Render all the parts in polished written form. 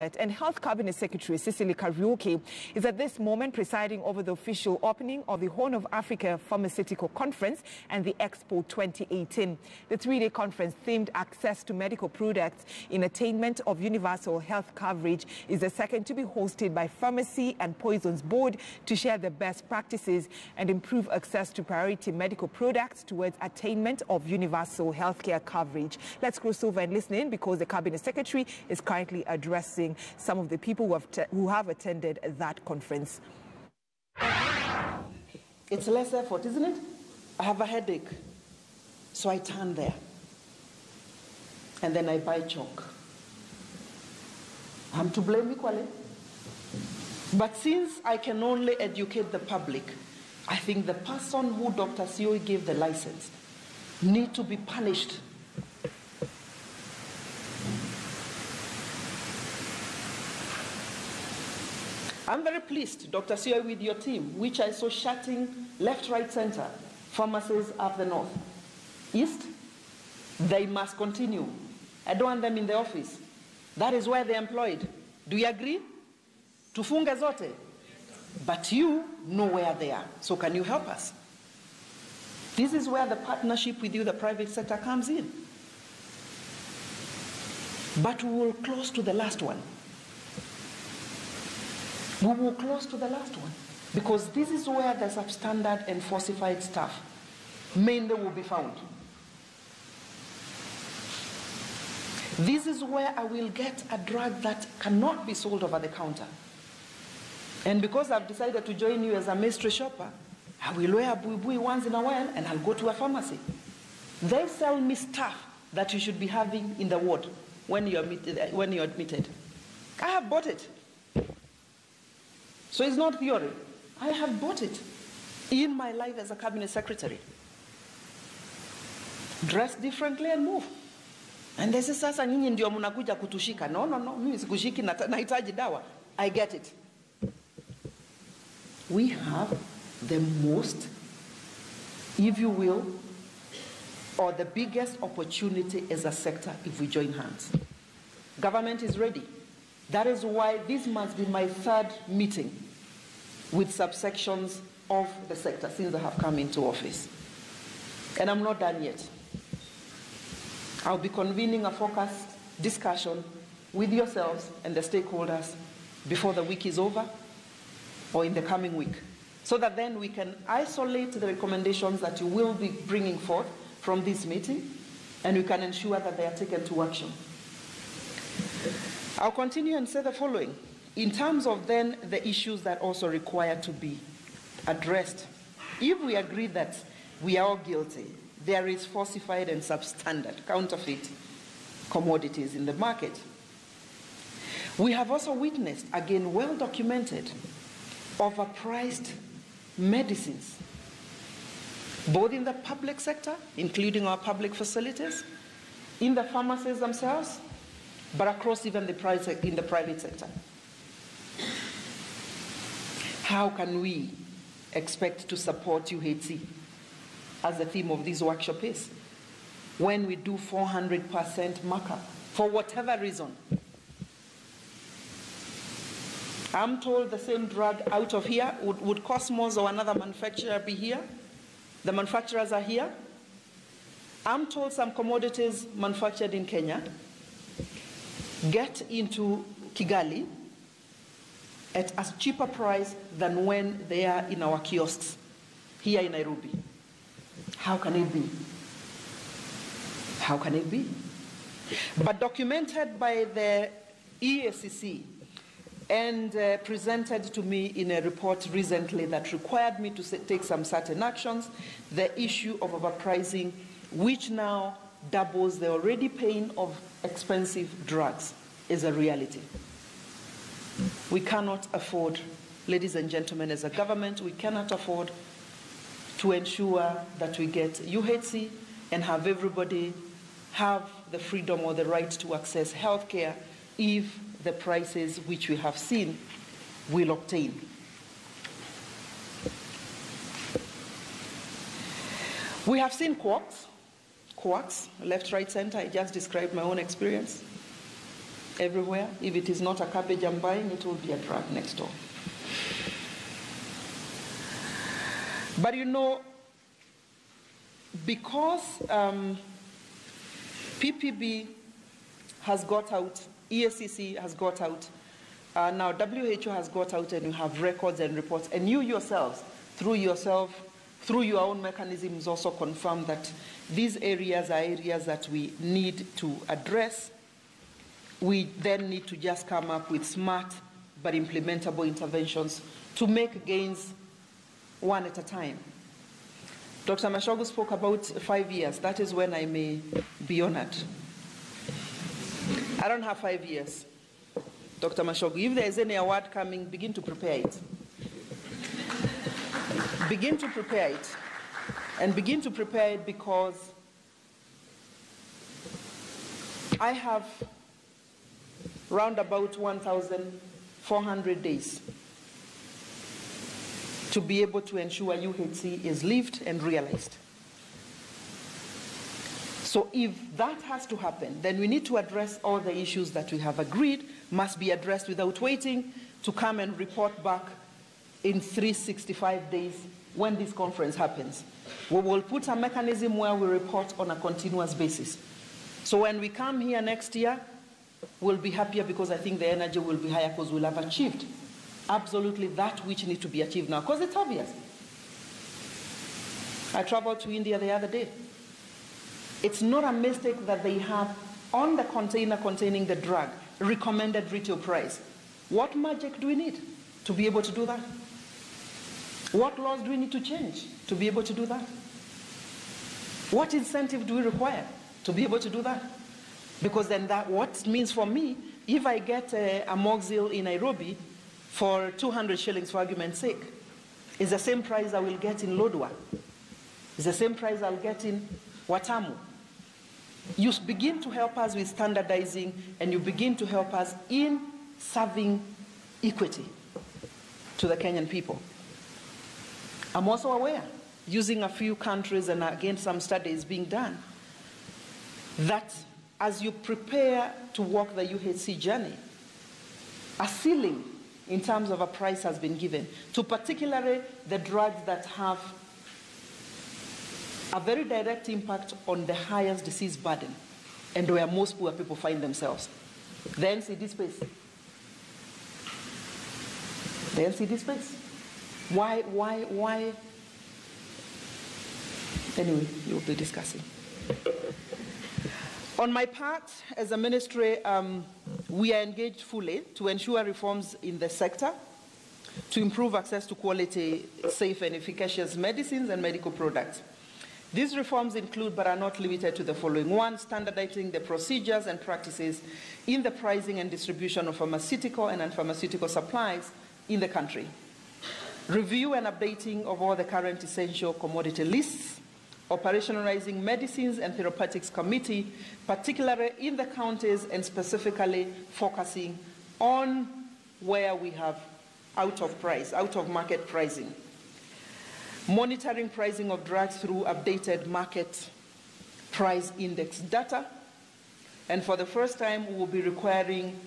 And Health Cabinet Secretary CS Kariuki is at this moment presiding over the official opening of the Horn of Africa Pharmaceutical Conference and the Expo 2018. The three-day conference themed access to medical products in attainment of universal health coverage is the second to be hosted by Pharmacy and Poisons Board to share the best practices and improve access to priority medical products towards attainment of universal healthcare coverage. Let's cross over and listen in because the Cabinet Secretary is currently addressing some of the people who have attended that conference. It's less effort, isn't it? I have a headache, so I turn there. And then I buy chalk. I'm to blame equally. But since I can only educate the public, I think the person who Dr. Sioi gave the license need to be punished. I'm very pleased, Dr. Sioi, with your team, which I saw shutting left, right, center, pharmacies up the north. East, they must continue. I don't want them in the office. That is where they're employed. Do you agree? Tufunge zote. But you know where they are. So can you help us? This is where the partnership with you, the private sector, comes in. But we will close to the last one. We will close to the last one because this is where the substandard and falsified stuff mainly will be found. This is where I will get a drug that cannot be sold over the counter. And because I've decided to join you as a mystery shopper, I will wear a bui-bui once in a while and I'll go to a pharmacy. They sell me stuff that you should be having in the ward when you're admitted. I have bought it. So it's not theory. I have bought it in my life as a cabinet secretary. Dress differently and move. And they say, sasa nyinyi ndio mnakuja kutushika. No, mimi sikushiki nahitaji dawa. I get it. We have the most, if you will, or the biggest opportunity as a sector if we join hands. Government is ready. That is why this must be my third meeting with subsections of the sector since I have come into office. And I'm not done yet. I'll be convening a focused discussion with yourselves and the stakeholders before the week is over or in the coming week, so that then we can isolate the recommendations that you will be bringing forth from this meeting and we can ensure that they are taken to action. I'll continue and say the following. In terms of then the issues that also require to be addressed, if we agree that we are all guilty, there is falsified and substandard, counterfeit commodities in the market. We have also witnessed, again well documented, overpriced medicines, both in the public sector, including our public facilities, in the pharmacies themselves, but across even in the private sector. How can we expect to support UHC as the theme of this workshop is when we do 400% markup for whatever reason? I'm told the same drug out of here would Cosmos or another manufacturer be here. The manufacturers are here. I'm told some commodities manufactured in Kenya get into Kigali at a cheaper price than when they are in our kiosks here in Nairobi. How can it be? How can it be? But documented by the EACC and presented to me in a report recently that required me to take some certain actions, the issue of overpricing, which now doubles the already pain of expensive drugs, is a reality. We cannot afford, ladies and gentlemen, as a government, we cannot afford to ensure that we get UHC and have everybody have the freedom or the right to access health care if the prices which we have seen will obtain. We have seen quacks, left, right, center. I just described my own experience. everywhere. If it is not a cabbage I'm buying, it will be a drug next door. But you know, because PPB has got out, EACC has got out, now WHO has got out, and you have records and reports, and you yourselves, through your own mechanisms, also confirm that these areas are areas that we need to address. We then need to just come up with smart but implementable interventions to make gains one at a time. Dr. Mashogu spoke about 5 years. That is when I may be honored. I don't have 5 years. Dr. Mashogu, if there is any award coming, begin to prepare it. Begin to prepare it. And begin to prepare it because I have round about 1,400 days to be able to ensure UHC is lived and realized. So if that has to happen, then we need to address all the issues that we have agreed must be addressed without waiting to come and report back in 365 days when this conference happens. We will put a mechanism where we report on a continuous basis. So when we come here next year, we'll be happier because I think the energy will be higher because we'll have achieved absolutely that which needs to be achieved now, because it's obvious. I traveled to India the other day. It's not a mistake that they have on the container containing the drug recommended retail price. What magic do we need to be able to do that? What laws do we need to change to be able to do that? What incentive do we require to be able to do that? Because then that what means for me, if I get a Moxil in Nairobi for 200 shillings for argument's sake, is the same price I will get in Lodwar. It's the same price I'll get in Watamu. You begin to help us with standardizing, and you begin to help us in serving equity to the Kenyan people. I'm also aware, using a few countries and again some studies being done, that as you prepare to walk the UHC journey, a ceiling in terms of a price has been given to particularly the drugs that have a very direct impact on the highest disease burden and where most poor people find themselves. The NCD space. The NCD space. Why? Anyway, we'll be discussing. On my part, as a ministry, we are engaged fully to ensure reforms in the sector, to improve access to quality, safe and efficacious medicines and medical products. These reforms include, but are not limited to, the following. One, standardizing the procedures and practices in the pricing and distribution of pharmaceutical and non-pharmaceutical supplies in the country. Review and updating of all the current essential commodity lists. Operationalizing medicines and therapeutics committee, particularly in the counties and specifically focusing on where we have out of market pricing. Monitoring pricing of drugs through updated market price index data. And for the first time, we will be requiring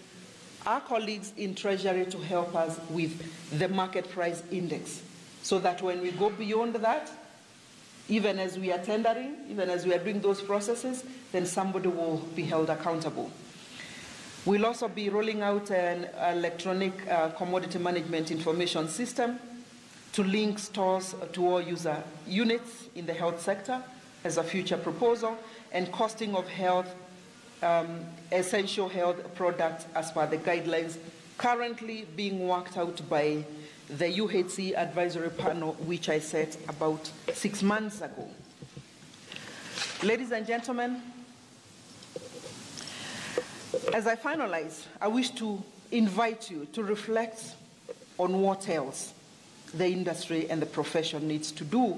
our colleagues in Treasury to help us with the market price index, so that when we go beyond that, even as we are tendering, even as we are doing those processes, then somebody will be held accountable. We'll also be rolling out an electronic commodity management information system to link stores to all user units in the health sector as a future proposal, and costing of health, essential health products as per the guidelines currently being worked out by the UHC advisory panel, which I set about 6 months ago. Ladies and gentlemen, as I finalize, I wish to invite you to reflect on what else the industry and the profession needs to do.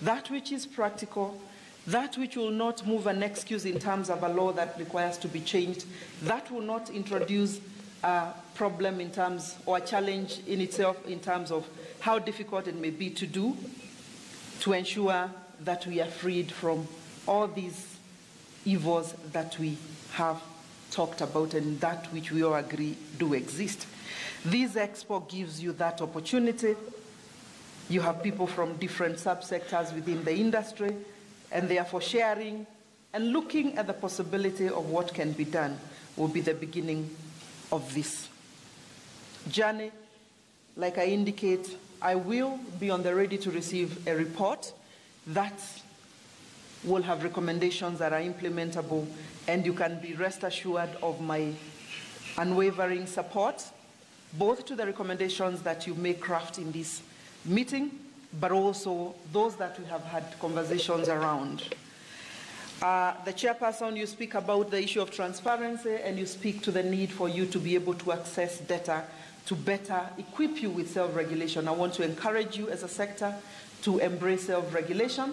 That which is practical, that which will not move an excuse in terms of a law that requires to be changed, that will not introduce a problem in terms, or a challenge in itself in terms of how difficult it may be to do, to ensure that we are freed from all these evils that we have talked about and that which we all agree do exist. This expo gives you that opportunity. You have people from different subsectors within the industry, and therefore sharing and looking at the possibility of what can be done will be the beginning of this journey. Like I indicate, I will be on the ready to receive a report that will have recommendations that are implementable, and you can be rest assured of my unwavering support, both to the recommendations that you may craft in this meeting, but also those that we have had conversations around. The chairperson, you speak about the issue of transparency, and you speak to the need for you to be able to access data to better equip you with self-regulation. I want to encourage you as a sector to embrace self-regulation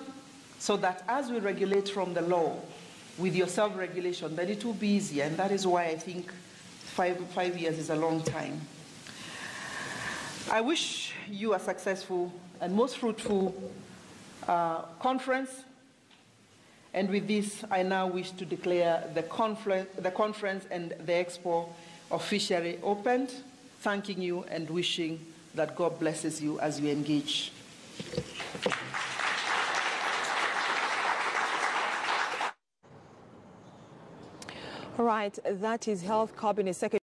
so that as we regulate from the law with your self-regulation, then it will be easier. And that is why I think five years is a long time. I wish you a successful and most fruitful conference. And with this, I now wish to declare the conference and the expo officially opened, thanking you and wishing that God blesses you as you engage. All right, that is Health Cabinet Secretary.